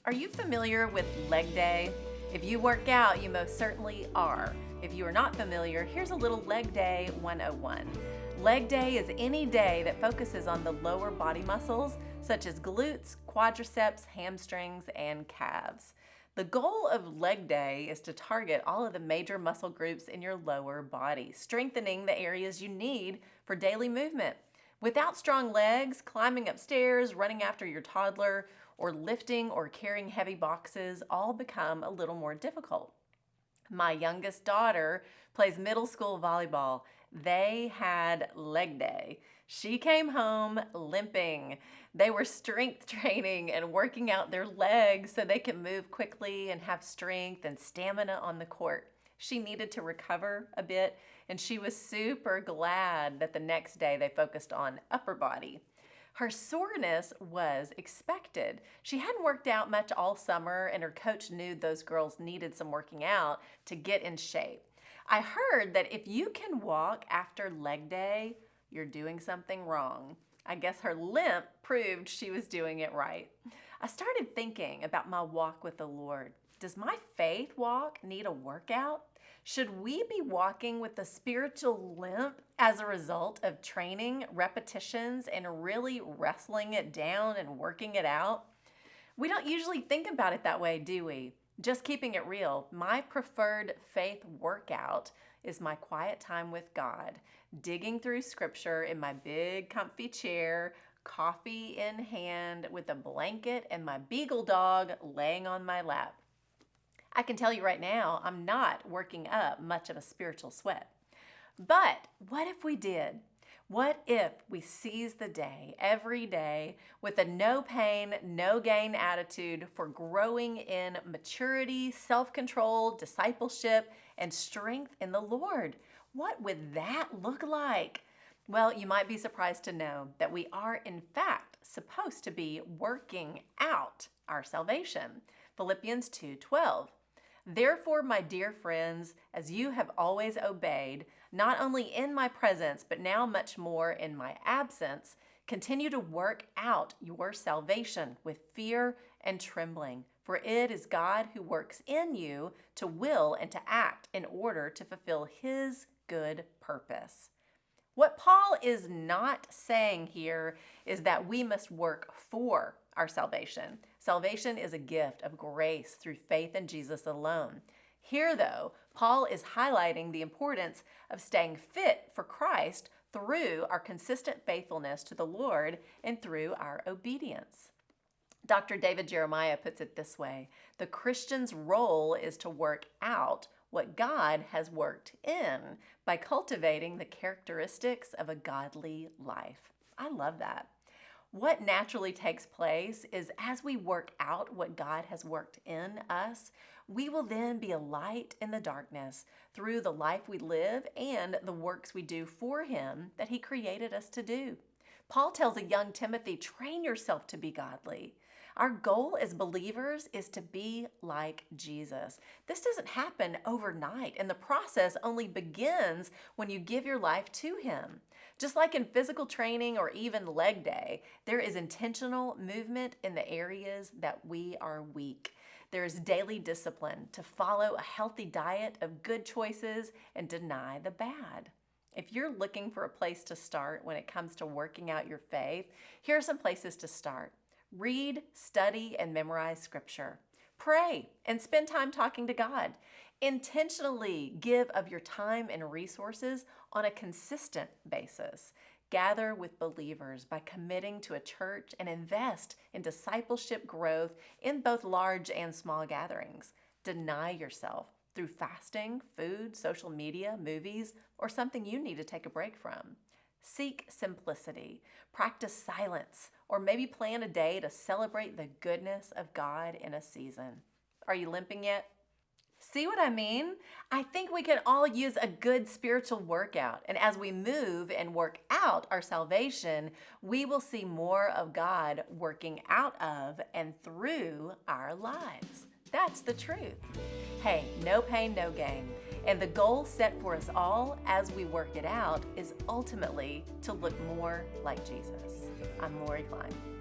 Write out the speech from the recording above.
Are you familiar with leg day? If you work out, you most certainly are. If you are not familiar, here's a little leg day 101. Leg day is any day that focuses on the lower body muscles such as glutes, quadriceps, hamstrings, and calves. The goal of leg day is to target all of the major muscle groups in your lower body, strengthening the areas you need for daily movement. Without strong legs, climbing upstairs, running after your toddler, or lifting or carrying heavy boxes all become a little more difficult. My youngest daughter plays middle school volleyball. They had leg day. She came home limping. They were strength training and working out their legs so they can move quickly and have strength and stamina on the court. She needed to recover a bit, and she was super glad that the next day they focused on upper body. Her soreness was expected. She hadn't worked out much all summer, and her coach knew those girls needed some working out to get in shape. I heard that if you can walk after leg day, you're doing something wrong. I guess her limp proved she was doing it right. I started thinking about my walk with the Lord. Does my faith walk need a workout? Should we be walking with a spiritual limp as a result of training, repetitions, and really wrestling it down and working it out? We don't usually think about it that way, do we? Just keeping it real, my preferred faith workout is my quiet time with God, digging through scripture in my big comfy chair, coffee in hand, with a blanket and my beagle dog laying on my lap. I can tell you right now, I'm not working up much of a spiritual sweat. But what if we did? What if we seized the day, every day, with a no pain, no gain attitude for growing in maturity, self-control, discipleship, and strength in the Lord? What would that look like? Well, you might be surprised to know that we are, in fact, supposed to be working out our salvation. Philippians 2:12. Therefore, my dear friends, as you have always obeyed, not only in my presence, but now much more in my absence, continue to work out your salvation with fear and trembling. For it is God who works in you to will and to act in order to fulfill his good purpose. What Paul is not saying here is that we must work for our salvation. Salvation is a gift of grace through faith in Jesus alone. Here, though, Paul is highlighting the importance of staying fit for Christ through our consistent faithfulness to the Lord and through our obedience. Dr. David Jeremiah puts it this way: the Christian's role is to work out what God has worked in by cultivating the characteristics of a godly life. I love that. What naturally takes place is as we work out what God has worked in us, we will then be a light in the darkness through the life we live and the works we do for him that he created us to do. Paul tells a young Timothy, train yourself to be godly. Our goal as believers is to be like Jesus. This doesn't happen overnight, and the process only begins when you give your life to him. Just like in physical training or even leg day, there is intentional movement in the areas that we are weak. There is daily discipline to follow a healthy diet of good choices and deny the bad. If you're looking for a place to start when it comes to working out your faith, here are some places to start. Read, study, and memorize scripture. Pray and spend time talking to God. Intentionally give of your time and resources on a consistent basis. Gather with believers by committing to a church and invest in discipleship growth in both large and small gatherings. Deny yourself through fasting, food, social media, movies, or something you need to take a break from. Seek simplicity, practice silence, or maybe plan a day to celebrate the goodness of God in a season. Are you limping yet? See what I mean? I think we can all use a good spiritual workout, and as we move and work out our salvation, we will see more of God working out of and through our lives. That's the truth. Hey, no pain, no gain. And the goal set for us all as we work it out is ultimately to look more like Jesus. I'm Lori Klein.